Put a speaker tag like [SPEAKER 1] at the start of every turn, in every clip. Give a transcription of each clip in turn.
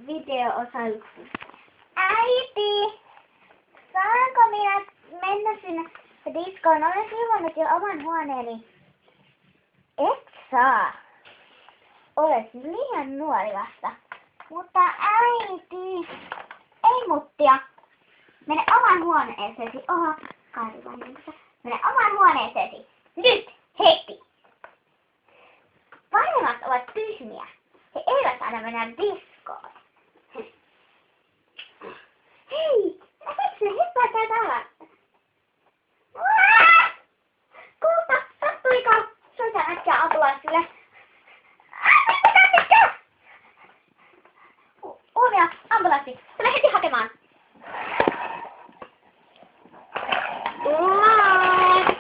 [SPEAKER 1] Video-osa 1. Äiti, saanko minä mennä sinne diskoon? Olen siivonnut jo oman huoneeni. Et saa. Olet liian nuori vasta. Mutta äiti, ei muttia. Mene oman huoneeseesi. Oho, kaarivanhemmassa. Mene oman huoneeseesi. Nyt, heti. Vanhemmat ovat tyhmiä. He eivät aina mennä diskoon. Hei, miksi ne hyppää täältä alas? Kuulta, sattuiko? Soitan äkkiä ambulanssille. Huomio, ambulanssi. Tule heti hakemaan. Tullaan.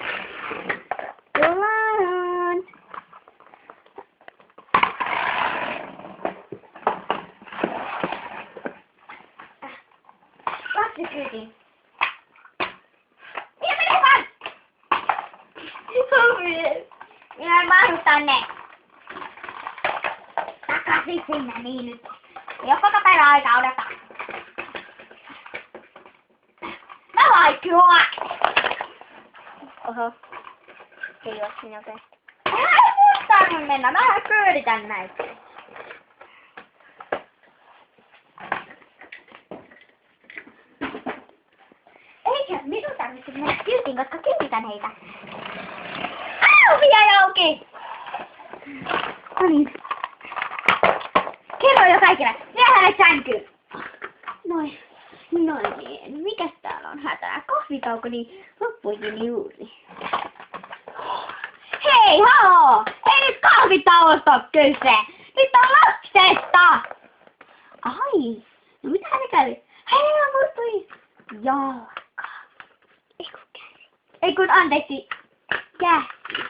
[SPEAKER 1] Tullaan. Lapsi kyytiin. Minä menen vaan! Minä en mahdu tänne. Takaisin sinne niin nyt. Ei oo koko päivän aikaa odottaa. Mä vaikkua! Oho. Se juoksi nopeasti. Ei mun tarvitse mennä. Mä pyöritän näitä. Eikä minun tarvitse mennä kyytiin, koska kyytitän heitä. Vielä auki! No niin. Kerro jo kaikille. Vie hänet sänkyyn. Noin. Noin niin. Mikäs täällä on hätää? Kahvikaukoni loppuikin juuri. Hei, haloo! Ei nyt kahvitauosta oo kyse! Nyt on lapsesta! Ai, no mitä ne kävi? Hei, murtui jalka. Ei kun anteeksi. Käsi.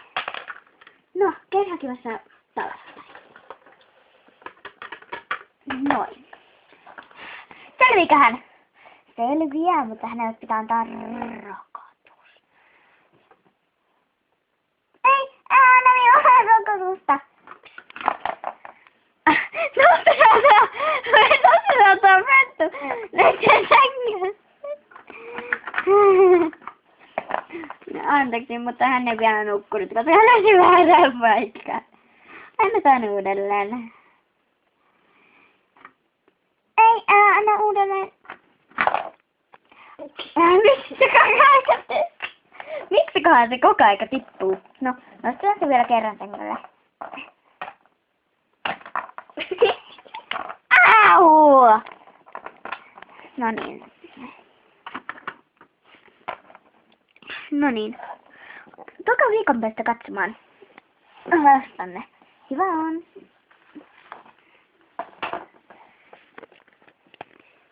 [SPEAKER 1] No, käy hakemassa talosta. Noin. Selviiköhän? Selviää, mutta hänelle pitää antaa rokotus. Ei, anna minulle rokotusta. Nostetaan on pettu. Nyt sängyssä. Anteeksi, mutta hän ei vielä nukkunut, koska hän löysi väärään paikkaan. Annetaan uudelleen. Ei, anna uudelleen. Miksikohan se koko aika tippuu? No, nostetaan se vielä kerran tänne. Au! No niin. No niin. Toka viikon päästä katsomaan lastanne. Hyvä on.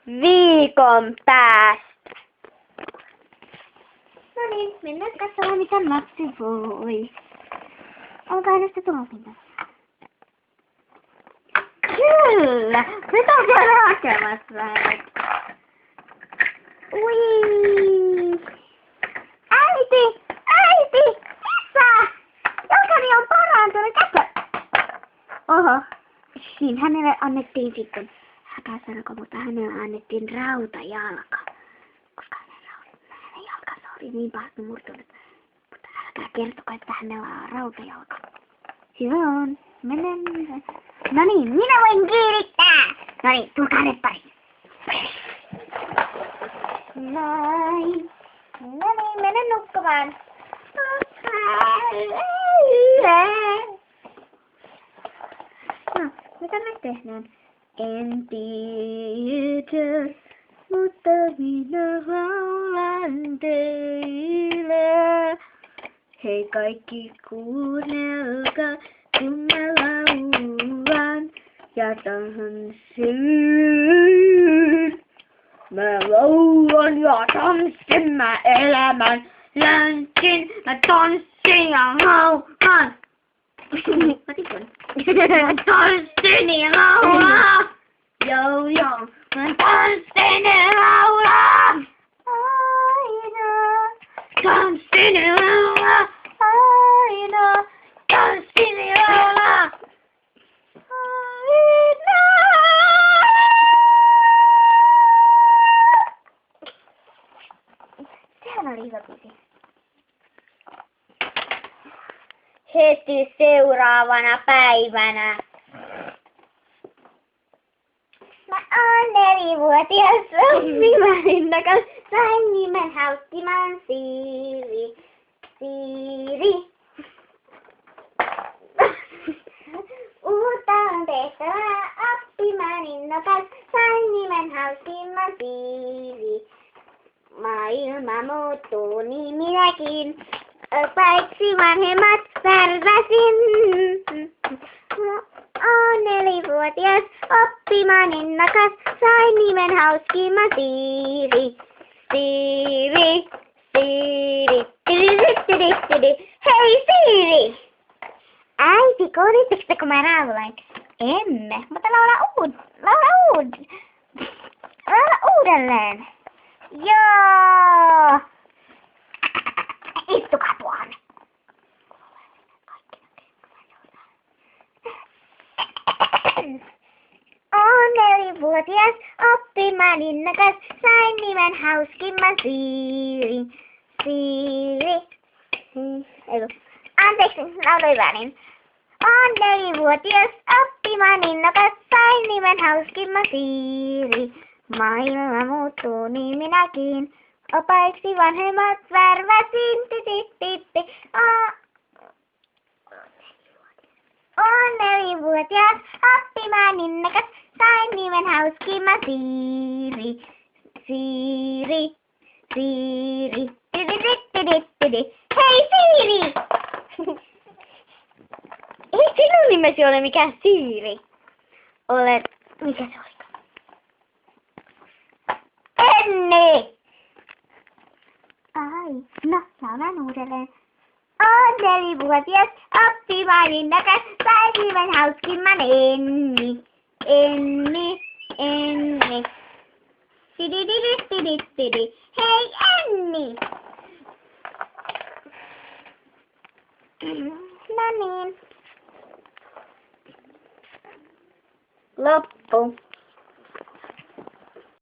[SPEAKER 1] Viikon päästä. No niin, mennään katsomaan mitä lapsi voi. Olkaa hänestä tulosinta. Kyllä! Nyt on vielä hakemassa. Ui! Äiti! Äiti! Missä? Jalkani on parantunut. Kätkö? Oho. Niin hänelle annettiin sitten häkäsarko, mutta hänelle annettiin rautajalka. Koska hänen jalkansa oli niin pahasti murtunut. Mutta älkää kertoko, että hänellä on rautajalka. Hyvä on. Menen. No niin, minä voin kiirittää. No niin, tulkaa nyt pari. Noin. No niin, menen nukkumaan. No, mitä me tehdään? En tiedä, mutta minä laulan teille. Hei kaikki kuunnelkaa, kun mä laulan ja tanssin. Mä laulan ja tanssin, mä elämän läntsin, mä tanssin ja laulan. Mä tanssin ja laulan. Joo joo, mä tanssin ja laulan. Aina tanssin ja laulan. Aina tanssin ja laulan. Aina. seuraavana päivänä. Mä oon 4-vuotias oppimaninnokas, sain nimen Hauskiman Siiri. Siiri. Uutta on tehtävä, oppimaninnokas, sain nimen Hauskiman Siiri. Maailma muuttuu, niin minäkin. Paitsi vanhemmat värväsin. Oon 4-vuotias, oppimaninnokas, sain nimen Hauskiman Siiri. Siiri, Siiri, tiri. Hei Siiri! Äiti, kuulitteko kun mä laulan? Emme, mutta laula uudelleen. Joo! Istukaa tuonne. Oon 4-vuotias, oppimaninnokas, sain nimen Hauskiman Siiri. Siiri. Anteeksi, lauloin väärin. Oon 4-vuotias, oppimaninnokas, sain nimen Hauskiman Siiri. Maailma muuttuu, niin minäkin. Opaiksi vanhemmat värväsin. Oon 4-vuotias, oppimaninnokas, sain nimen Hauskiman Siiri. Siiri, Siiri, hei Siiri! Ei sinun nimesi ole mikään Siiri. Olet, mikä se oli? Enni! Ai, no, laulan uudelleen. Oon 4-vuotias, oppimaninnokas, sain nimen Hauskiman Enni. Enni, Enni. Tidididididididi. Hei Enni! No niin. Loppu.